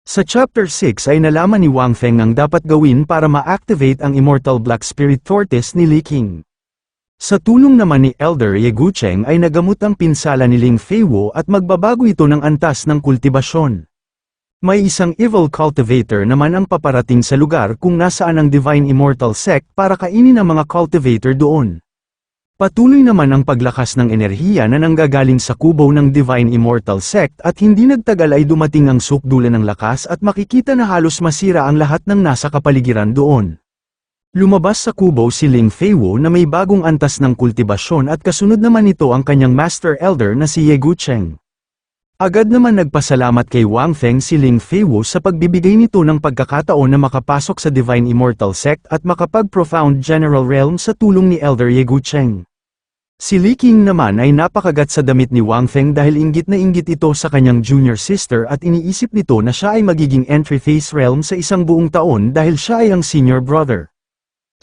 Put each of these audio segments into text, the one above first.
Sa Chapter 6 ay nalaman ni Wang Feng ang dapat gawin para ma-activate ang Immortal Black Spirit Tortoise ni Li Qing. Sa tulong naman ni Elder Ye Gucheng ay nagamot ang pinsala ni Ling Feiwo at magbabago ito ng antas ng kultibasyon. May isang evil cultivator naman ang paparating sa lugar kung nasaan ang Divine Immortal Sect para kainin ang mga cultivator doon. Patuloy naman ang paglakas ng enerhiya na nanggagaling sa kubo ng Divine Immortal Sect at hindi nagtagal ay dumating ang sukdulan ng lakas at makikita na halos masira ang lahat ng nasa kapaligiran doon. Lumabas sa kubo si Ling Feiwo na may bagong antas ng kultibasyon at kasunod naman nito ang kanyang Master Elder na si Ye Gucheng. Agad naman nagpasalamat kay Wang Feng si Ling Feiwo sa pagbibigay nito ng pagkakataon na makapasok sa Divine Immortal Sect at makapag-Profound General Realm sa tulong ni Elder Ye Gucheng. Si Li Qing naman ay napakagat sa damit ni Wang Feng dahil inggit na inggit ito sa kanyang junior sister at iniisip nito na siya ay magiging entry phase realm sa isang buong taon dahil siya ay ang senior brother.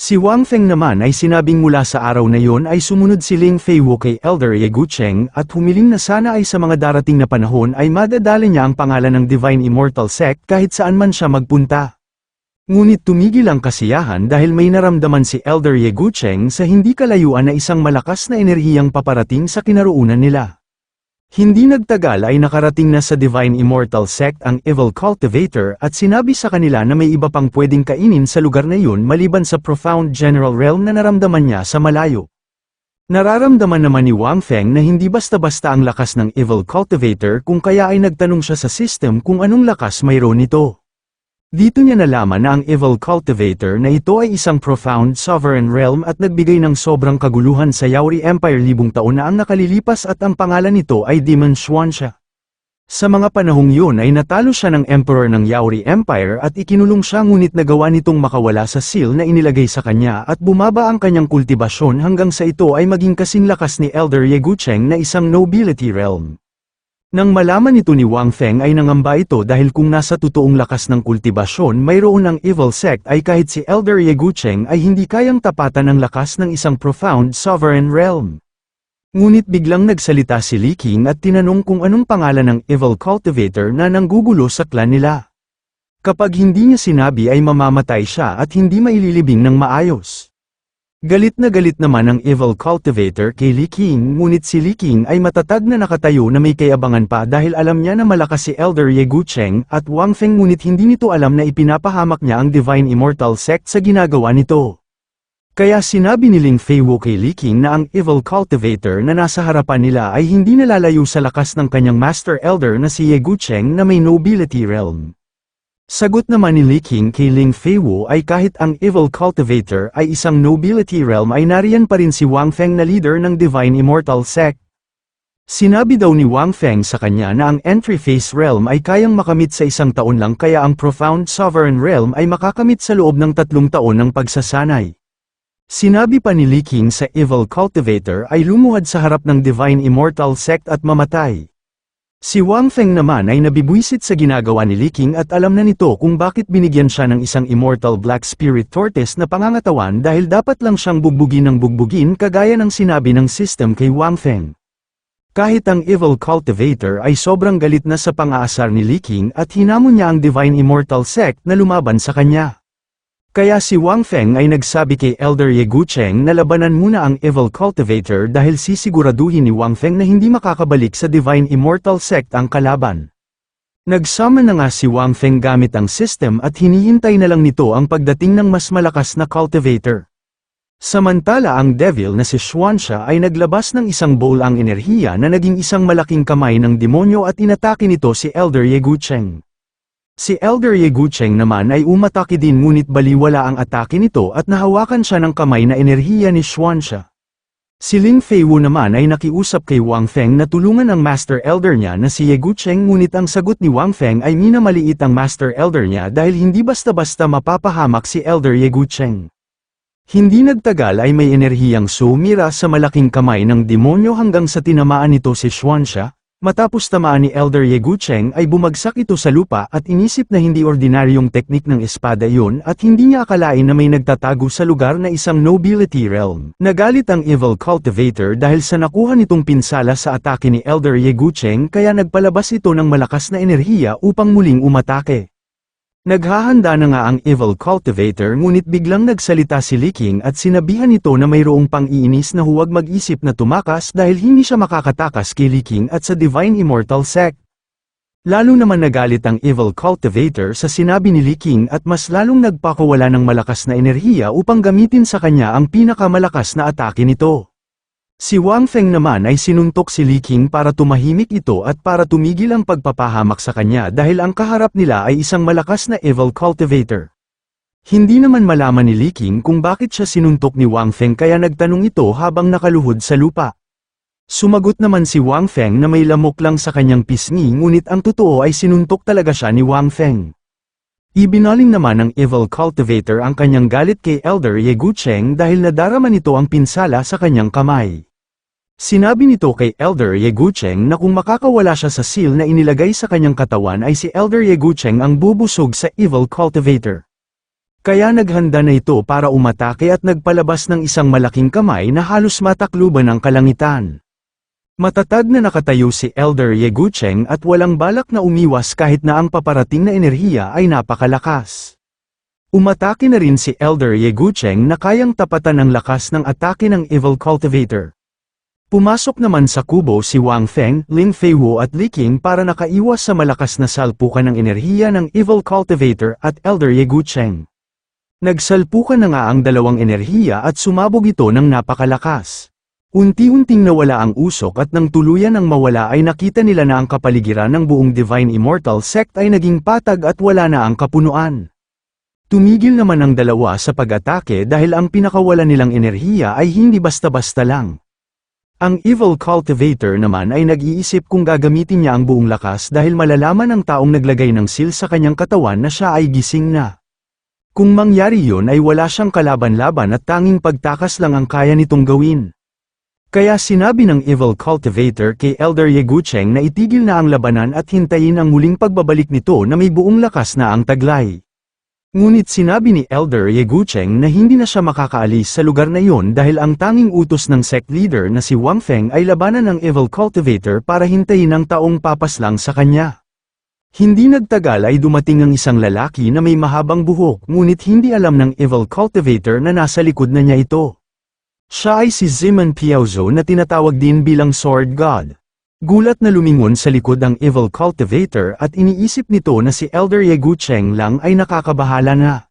Si Wang Feng naman ay sinabing mula sa araw na yon ay sumunod si Ling Feiwo kay Elder Ye Gucheng at humiling na sana ay sa mga darating na panahon ay madadala niya ang pangalan ng Divine Immortal Sect kahit saan man siya magpunta. Ngunit tumigil ang kasiyahan dahil may naramdaman si Elder Ye Gucheng sa hindi kalayuan na isang malakas na enerhiyang paparating sa kinaroonan nila. Hindi nagtagal ay nakarating na sa Divine Immortal Sect ang Evil Cultivator at sinabi sa kanila na may iba pang pwedeng kainin sa lugar na yun maliban sa Profound General Realm na naramdaman niya sa malayo. Nararamdaman naman ni Wang Feng na hindi basta-basta ang lakas ng Evil Cultivator kung kaya ay nagtanong siya sa system kung anong lakas mayroon nito. Dito niya nalaman na ang Evil Cultivator na ito ay isang Profound Sovereign Realm at nagbigay ng sobrang kaguluhan sa Yaori Empire libong taon na ang nakalilipas at ang pangalan nito ay Demon Xuanxia. Sa mga panahong yun ay natalo siya ng Emperor ng Yaori Empire at ikinulong siya ngunit nagawa nitong makawala sa seal na inilagay sa kanya at bumaba ang kanyang kultibasyon hanggang sa ito ay maging kasing lakas ni Elder Ye Gucheng na isang Nobility Realm. Nang malaman ito ni Wang Feng ay nangamba ito dahil kung nasa totoong lakas ng kultibasyon mayroon ang Evil Sect ay kahit si Elder Ye Gucheng ay hindi kayang tapatan ang lakas ng isang Profound Sovereign Realm. Ngunit biglang nagsalita si Li Qing at tinanong kung anong pangalan ng Evil Cultivator na nanggugulo sa clan nila. Kapag hindi niya sinabi ay mamamatay siya at hindi maililibing ng maayos. Galit naman ang Evil Cultivator kay Li Qing ngunit si Li Qing ay matatag na nakatayo na may kayabangan pa dahil alam niya na malakas si Elder Ye Gucheng at Wang Feng ngunit hindi nito alam na ipinapahamak niya ang Divine Immortal Sect sa ginagawa nito. Kaya sinabi ni Ling Feiwo kay Li Qing na ang Evil Cultivator na nasa harapan nila ay hindi nalalayo sa lakas ng kanyang Master Elder na si Ye Gucheng na may Nobility Realm. Sagot naman ni Li Qing kay Ling Feiwo ay kahit ang Evil Cultivator ay isang Nobility Realm ay nariyan pa rin si Wang Feng na leader ng Divine Immortal Sect. Sinabi daw ni Wang Feng sa kanya na ang Entry Phase Realm ay kayang makamit sa isang taon lang kaya ang Profound Sovereign Realm ay makakamit sa loob ng 3 taon ng pagsasanay. Sinabi pa ni Li Qing sa Evil Cultivator ay lumuhad sa harap ng Divine Immortal Sect at mamatay. Si Wang Feng naman ay nabibwisit sa ginagawa ni Li Qing at alam na nito kung bakit binigyan siya ng isang Immortal Black Spirit Tortoise na pangangatawan dahil dapat lang siyang bugbugin ng bugbugin kagaya ng sinabi ng system kay Wang Feng. Kahit ang Evil Cultivator ay sobrang galit na sa pang-aasar ni Li Qing at hinamon niya ang Divine Immortal Sect na lumaban sa kanya. Kaya si Wang Feng ay nagsabi kay Elder Ye Gucheng na labanan muna ang Evil Cultivator dahil sisiguraduhin ni Wang Feng na hindi makakabalik sa Divine Immortal Sect ang kalaban. Nagsama na nga si Wang Feng gamit ang system at hinihintay na lang nito ang pagdating ng mas malakas na cultivator. Samantala ang devil na si Xuanxia ay naglabas ng isang bowl ang enerhiya na naging isang malaking kamay ng demonyo at inatake nito si Elder Ye Gucheng. Si Elder Ye Gucheng naman ay umatake din ngunit baliwala ang atake nito at nahawakan siya ng kamay na enerhiya ni Xuanxia. Si Ling Feiwo naman ay nakiusap kay Wang Feng na tulungan ang Master Elder niya na si Ye Gucheng ngunit ang sagot ni Wang Feng ay minamaliit ang Master Elder niya dahil hindi basta-basta mapapahamak si Elder Ye Gucheng. Hindi nagtagal ay may enerhiyang sumira sa malaking kamay ng demonyo hanggang sa tinamaan nito si Xuanxia. Matapos tamaan ni Elder Ye Gucheng ay bumagsak ito sa lupa at inisip na hindi ordinaryong teknik ng espada yun at hindi niya akalain na may nagtatago sa lugar na isang Nobility Realm. Nagalit ang Evil Cultivator dahil sa nakuha nitong pinsala sa atake ni Elder Ye Gucheng kaya nagpalabas ito ng malakas na enerhiya upang muling umatake. Naghahanda na nga ang Evil Cultivator ngunit biglang nagsalita si Lee King at sinabihan ito na mayroong pang-iinis na huwag mag-isip na tumakas dahil hindi siya makakatakas kay Lee King at sa Divine Immortal Sect. Lalo naman nagalit ang Evil Cultivator sa sinabi ni Lee King at mas lalong nagpakawala ng malakas na enerhiya upang gamitin sa kanya ang pinakamalakas na atake nito. Si Wang Feng naman ay sinuntok si Lee King para tumahimik ito at para tumigil ang pagpapahamak sa kanya dahil ang kaharap nila ay isang malakas na Evil Cultivator. Hindi naman malaman ni Lee King kung bakit siya sinuntok ni Wang Feng kaya nagtanong ito habang nakaluhod sa lupa. Sumagot naman si Wang Feng na may lamok lang sa kanyang pisngi ngunit ang totoo ay sinuntok talaga siya ni Wang Feng. Ibinaling naman ng Evil Cultivator ang kanyang galit kay Elder Ye Gucheng dahil nadarama nito ang pinsala sa kanyang kamay. Sinabi nito kay Elder Ye Gucheng na kung makakawala siya sa seal na inilagay sa kanyang katawan ay si Elder Ye Gucheng ang bubusog sa Evil Cultivator. Kaya naghanda na ito para umatake at nagpalabas ng isang malaking kamay na halos matakluban ang kalangitan. Matatag na nakatayo si Elder Ye Gucheng at walang balak na umiwas kahit na ang paparating na enerhiya ay napakalakas. Umatake na rin si Elder Ye Gucheng na kayang tapatan ang lakas ng atake ng Evil Cultivator. Pumasok naman sa kubo si Wang Feng, Lin Feiwo at Lee King para nakaiwas sa malakas na salpukan ng enerhiya ng Evil Cultivator at Elder Ye Gucheng. Nagsalpukan na nga ang dalawang enerhiya at sumabog ito ng napakalakas. Unti-unting nawala ang usok at nang tuluyan ang mawala ay nakita nila na ang kapaligiran ng buong Divine Immortal Sect ay naging patag at wala na ang kapunuan. Tumigil naman ang dalawa sa pag-atake dahil ang pinakawala nilang enerhiya ay hindi basta-basta lang. Ang Evil Cultivator naman ay nag-iisip kung gagamitin niya ang buong lakas dahil malalaman ng taong naglagay ng seal sa kanyang katawan na siya ay gising na. Kung mangyari yun ay wala siyang kalaban-laban at tanging pagtakas lang ang kaya nitong gawin. Kaya sinabi ng Evil Cultivator kay Elder Ye Gucheng na itigil na ang labanan at hintayin ang muling pagbabalik nito na may buong lakas na ang taglay. Ngunit sinabi ni Elder Ye Gucheng na hindi na siya makakaalis sa lugar na yon dahil ang tanging utos ng sect leader na si Wang Feng ay labanan ng Evil Cultivator para hintayin ang taong papaslang sa kanya. Hindi nagtagal ay dumating ang isang lalaki na may mahabang buhok ngunit hindi alam ng Evil Cultivator na nasa likod na niya ito. Siya ay si Ziman Piaozo na tinatawag din bilang Sword God. Gulat na lumingon sa likod ang Evil Cultivator at iniisip nito na si Elder Ye Gucheng lang ay nakakabahala na.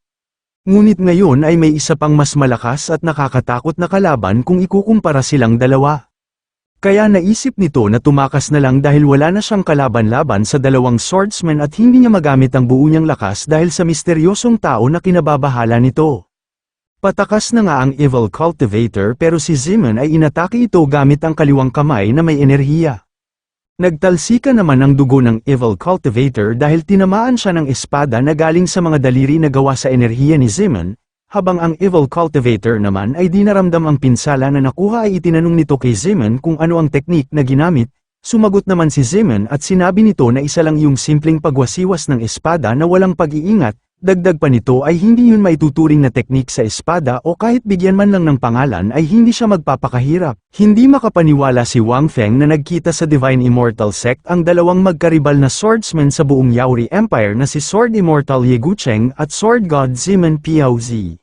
Ngunit ngayon ay may isa pang mas malakas at nakakatakot na kalaban kung ikukumpara silang dalawa. Kaya naisip nito na tumakas na lang dahil wala na siyang kalaban-laban sa dalawang swordsmen at hindi niya magamit ang buo niyang lakas dahil sa misteryosong tao na kinababahala nito. Patakas na nga ang Evil Cultivator pero si Ziman ay inatake ito gamit ang kaliwang kamay na may enerhiya. Nagtalsika naman ang dugo ng Evil Cultivator dahil tinamaan siya ng espada na galing sa mga daliri na gawa sa enerhiya ni Ziman, habang ang Evil Cultivator naman ay di naramdam ang pinsala na nakuha ay itinanong nito kay Ziman kung ano ang teknik na ginamit, sumagot naman si Ziman at sinabi nito na isa lang yung simpleng pagwasiwas ng espada na walang pag-iingat. Dagdag pa nito ay hindi yun maituturing na teknik sa espada o kahit bigyan man lang ng pangalan ay hindi siya magpapakahirap. Hindi makapaniwala si Wang Feng na nagkita sa Divine Immortal Sect ang dalawang magkaribal na swordsmen sa buong Yaori Empire na si Sword Immortal Ye Gucheng at Sword God Ziman Piaozi.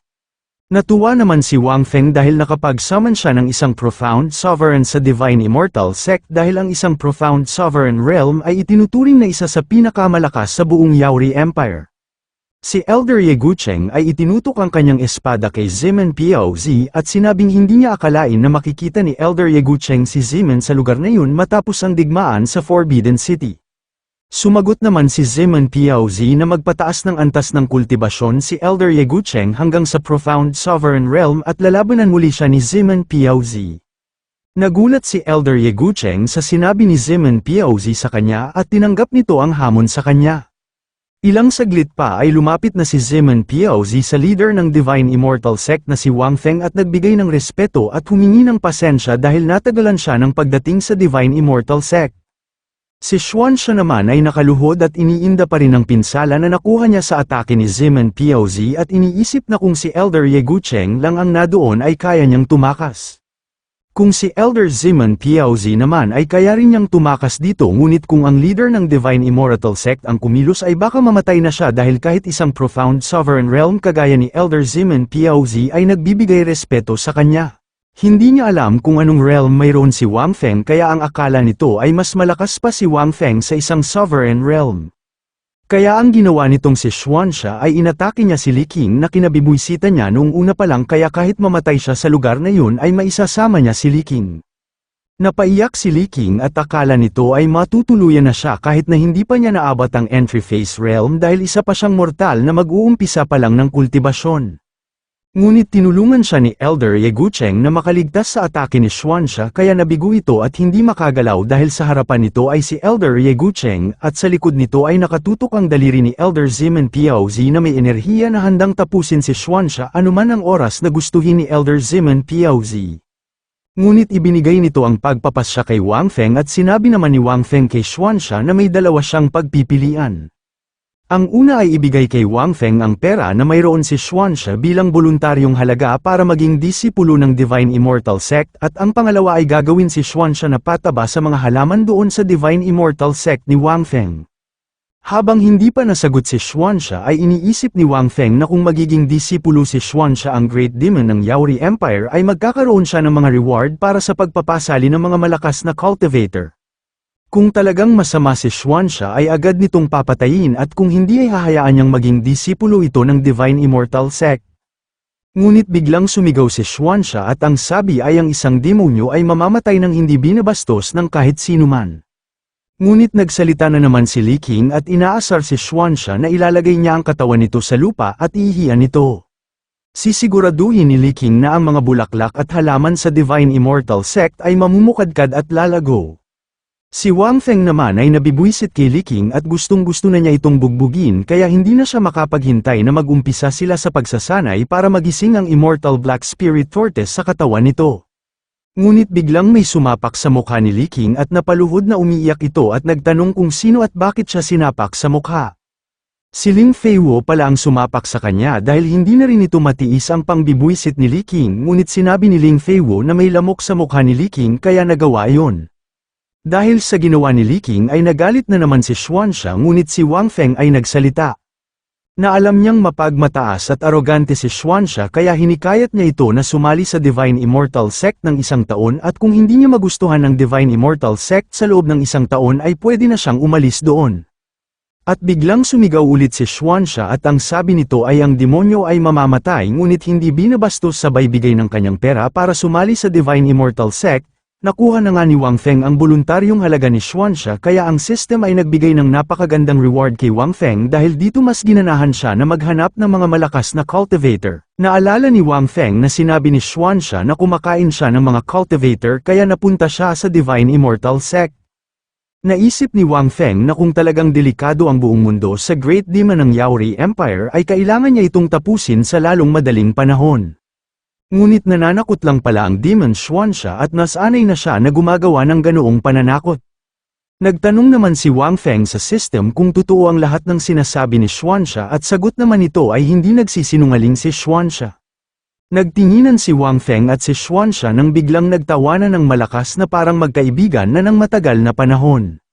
Natuwa naman si Wang Feng dahil nakapag-summon siya ng isang Profound Sovereign sa Divine Immortal Sect dahil ang isang Profound Sovereign Realm ay itinuturing na isa sa pinakamalakas sa buong Yaori Empire. Si Elder Ye Gucheng ay itinutok ang kanyang espada kay Ziman Piaozi at sinabing hindi niya akalain na makikita ni Elder Ye Gucheng si Ziman sa lugar na yun matapos ang digmaan sa Forbidden City. Sumagot naman si Ziman Piaozi na magpataas ng antas ng kultibasyon si Elder Ye Gucheng hanggang sa Profound Sovereign Realm at lalabanan muli siya ni Ziman Piaozi. Nagulat si Elder Ye Gucheng sa sinabi ni Ziman Piaozi sa kanya at tinanggap nito ang hamon sa kanya. Ilang saglit pa ay lumapit na si Ziman Piaozi sa leader ng Divine Immortal Sect na si Wang Feng at nagbigay ng respeto at humingi ng pasensya dahil natagalan siya ng pagdating sa Divine Immortal Sect. Si Xuan siya naman ay nakaluhod at iniinda pa rin ang pinsala na nakuha niya sa atake ni Ziman Piaozi at iniisip na kung si Elder Ye Gucheng lang ang nadoon ay kaya niyang tumakas. Kung si Elder Zeman Piaozi naman ay kaya rin niyang tumakas dito, ngunit kung ang leader ng Divine Immortal Sect ang kumilos ay baka mamatay na siya dahil kahit isang profound sovereign realm kagaya ni Elder Zeman Piaozi ay nagbibigay respeto sa kanya. Hindi niya alam kung anong realm mayroon si Wang Feng, kaya ang akala nito ay mas malakas pa si Wang Feng sa isang sovereign realm. Kaya ang ginawa nitong si Xuanxia ay inatake niya si Li Qing na kinabibwisita niya noong una pa lang, kaya kahit mamatay siya sa lugar na yun ay maisasama niya si Li Qing. Napaiyak si Li Qing at akala nito ay matutuluyan na siya kahit na hindi pa niya naabot ang entry phase realm dahil isa pa siyang mortal na mag-uumpisa pa lang ng kultibasyon. Ngunit tinulungan siya ni Elder Ye Gucheng na makaligtas sa atake ni Xuanxia, kaya nabigo ito at hindi makagalaw dahil sa harapan nito ay si Elder Ye Gucheng at sa likod nito ay nakatutok ang daliri ni Elder Zeman Piaozi na may enerhiya na handang tapusin si Xuanxia anuman ang oras na gustuhin ni Elder Zeman Piaozi. Ngunit ibinigay nito ang pagpapasya kay Wang Feng at sinabi naman ni Wang Feng kay Xuanxia na may dalawa siyang pagpipilian. Ang una ay ibigay kay Wang Feng ang pera na mayroon si Xuanxia bilang voluntaryong halaga para maging disipulo ng Divine Immortal Sect, at ang pangalawa ay gagawin si Xuanxia na pataba sa mga halaman doon sa Divine Immortal Sect ni Wang Feng. Habang hindi pa nasagot si Xuanxia ay iniisip ni Wang Feng na kung magiging disipulo si Xuanxia ang Great Demon ng Yaori Empire ay magkakaroon siya ng mga reward para sa pagpapasali ng mga malakas na cultivator. Kung talagang masama si Xuanxia ay agad nitong papatayin, at kung hindi ay hahayaan niyang maging disipulo ito ng Divine Immortal Sect. Ngunit biglang sumigaw si Xuanxia at ang sabi ay ang isang demonyo ay mamamatay ng hindi binabastos ng kahit sinuman. Ngunit nagsalita na naman si Li Qing at inaasar si Xuanxia na ilalagay niya ang katawan nito sa lupa at ihiyan nito. Sisiguraduhin ni Li Qing na ang mga bulaklak at halaman sa Divine Immortal Sect ay mamumukadkad at lalago. Si Wang Feng naman ay nabibwisit kay Li Qing at gustong-gusto na niya itong bugbugin, kaya hindi na siya makapaghintay na mag-umpisa sila sa pagsasanay para magising ang Immortal Black Spirit Tortoise sa katawan nito. Ngunit biglang may sumapak sa mukha ni Li Qing at napaluhod na umiiyak ito at nagtanong kung sino at bakit siya sinapak sa mukha. Si Ling Feiwo pala ang sumapak sa kanya dahil hindi na rin ito matiis ang pangbibwisit ni Li Qing, ngunit sinabi ni Ling Feiwo na may lamok sa mukha ni Li Qing kaya nagawa iyon. Dahil sa ginawa ni Li Qing ay nagalit na naman si Xuanxia, ngunit si Wang Feng ay nagsalita. Na alam niyang mapagmataas at arogante si Xuanxia kaya hinikayat niya ito na sumali sa Divine Immortal Sect ng 1 taon, at kung hindi niya magustuhan ang Divine Immortal Sect sa loob ng 1 taon ay pwede na siyang umalis doon. At biglang sumigaw ulit si Xuanxia at ang sabi nito ay ang demonyo ay mamamatay, ngunit hindi binabastos sabay bigay ng kanyang pera para sumali sa Divine Immortal Sect. Nakuha na nga ni Wang Feng ang voluntaryong halaga ni Xuanxia, kaya ang system ay nagbigay ng napakagandang reward kay Wang Feng dahil dito mas ginanahan siya na maghanap ng mga malakas na cultivator. Naalala ni Wang Feng na sinabi ni Xuanxia na kumakain siya ng mga cultivator kaya napunta siya sa Divine Immortal Sect. Naisip ni Wang Feng na kung talagang delikado ang buong mundo sa Great Demon ng Yaori Empire ay kailangan niya itong tapusin sa lalong madaling panahon. Ngunit nananakot lang pala ang Demon Xuanxia at nasanay na siya na gumagawa ng ganoong pananakot. Nagtanong naman si Wang Feng sa system kung totoo ang lahat ng sinasabi ni Xuanxia at sagot naman nito ay hindi nagsisinungaling si Xuanxia. Nagtinginan si Wang Feng at si Xuanxia nang biglang nagtawanan ng malakas na parang magkaibigan na ng matagal na panahon.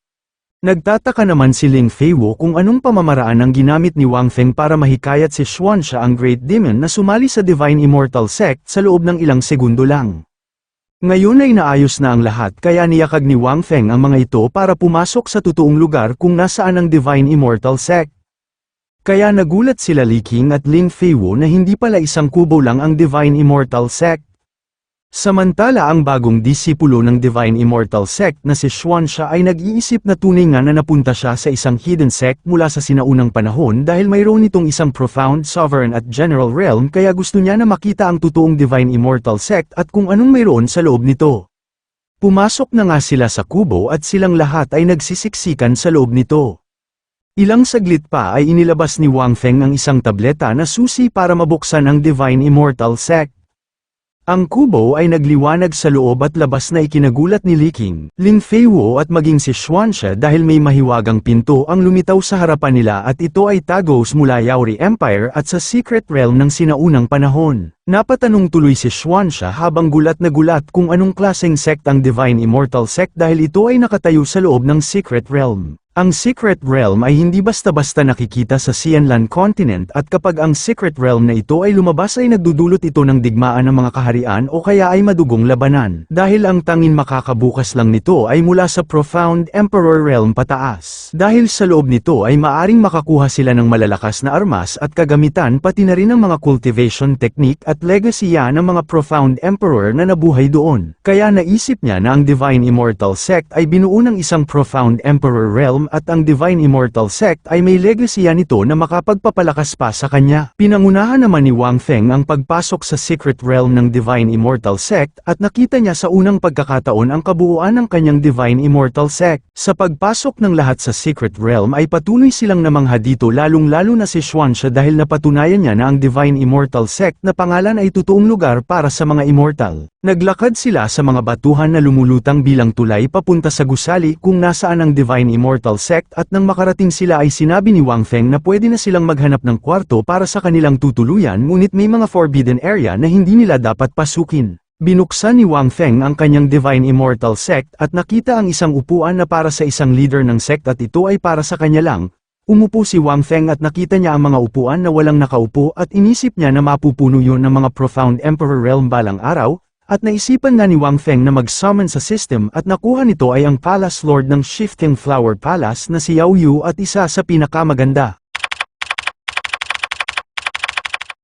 Nagtataka naman si Ling Feiwo kung anong pamamaraan ang ginamit ni Wang Feng para mahikayat si Xuanxia ang Great Demon na sumali sa Divine Immortal Sect sa loob ng ilang segundo lang. Ngayon ay naayos na ang lahat kaya niyakag ni Wang Feng ang mga ito para pumasok sa totoong lugar kung nasaan ang Divine Immortal Sect. Kaya nagulat sila Li Qing at Ling Feiwo na hindi pala isang kubo lang ang Divine Immortal Sect. Samantala ang bagong disipulo ng Divine Immortal Sect na si Xuanxia ay nag-iisip na tunay nga na napunta siya sa isang hidden sect mula sa sinaunang panahon dahil mayroon itong isang profound sovereign at general realm, kaya gusto niya na makita ang totoong Divine Immortal Sect at kung anong mayroon sa loob nito. Pumasok na nga sila sa kubo at silang lahat ay nagsisiksikan sa loob nito. Ilang saglit pa ay inilabas ni Wang Feng ang isang tableta na susi para mabuksan ang Divine Immortal Sect. Ang kubo ay nagliwanag sa loob at labas na ikinagulat ni Li Qing, Ling Feiwo at maging si Xuanxia dahil may mahiwagang pinto ang lumitaw sa harapan nila at ito ay tagos mula Yaori Empire at sa secret realm ng sinaunang panahon. Napatanong tuloy si Xuanxia habang gulat na gulat kung anong klaseng sect ang Divine Immortal Sect dahil ito ay nakatayo sa loob ng Secret Realm. Ang Secret Realm ay hindi basta-basta nakikita sa Xianlan Continent at kapag ang Secret Realm na ito ay lumabas ay nagdudulot ito ng digmaan ng mga kaharian o kaya ay madugong labanan. Dahil ang tanging makakabukas lang nito ay mula sa Profound Emperor Realm pataas. Dahil sa loob nito ay maaring makakuha sila ng malalakas na armas at kagamitan pati na rin ang mga cultivation technique at legacy ng mga Profound Emperor na nabuhay doon. Kaya naisip niya na ang Divine Immortal Sect ay binuo ng isang Profound Emperor Realm at ang Divine Immortal Sect ay may legacy nito na makapagpapalakas pa sa kanya. Pinangunahan naman ni Wang Feng ang pagpasok sa Secret Realm ng Divine Immortal Sect at nakita niya sa unang pagkakataon ang kabuuan ng kanyang Divine Immortal Sect. Sa pagpasok ng lahat sa Secret Realm ay patuloy silang namangha dito lalong-lalo na si Xuanxia dahil napatunayan niya na ang Divine Immortal Sect na pangalan ay totoong lugar para sa mga immortal. Naglakad sila sa mga batuhan na lumulutang bilang tulay papunta sa gusali kung nasaan ang Divine Immortal Sect at nang makarating sila ay sinabi ni Wang Feng na pwede na silang maghanap ng kwarto para sa kanilang tutuluyan ngunit may mga forbidden area na hindi nila dapat pasukin. Binuksan ni Wang Feng ang kanyang Divine Immortal Sect at nakita ang isang upuan na para sa isang leader ng sect at ito ay para sa kanya lang. Umupo si Wang Feng at nakita niya ang mga upuan na walang nakaupo at inisip niya na mapupuno yun ng mga Profound Emperor Realm balang araw. At naisipan na ni Wang Feng na mag-summon sa system at nakuha nito ay ang Palace Lord ng Shifting Flower Palace na si Yao Yu at isa sa pinakamaganda.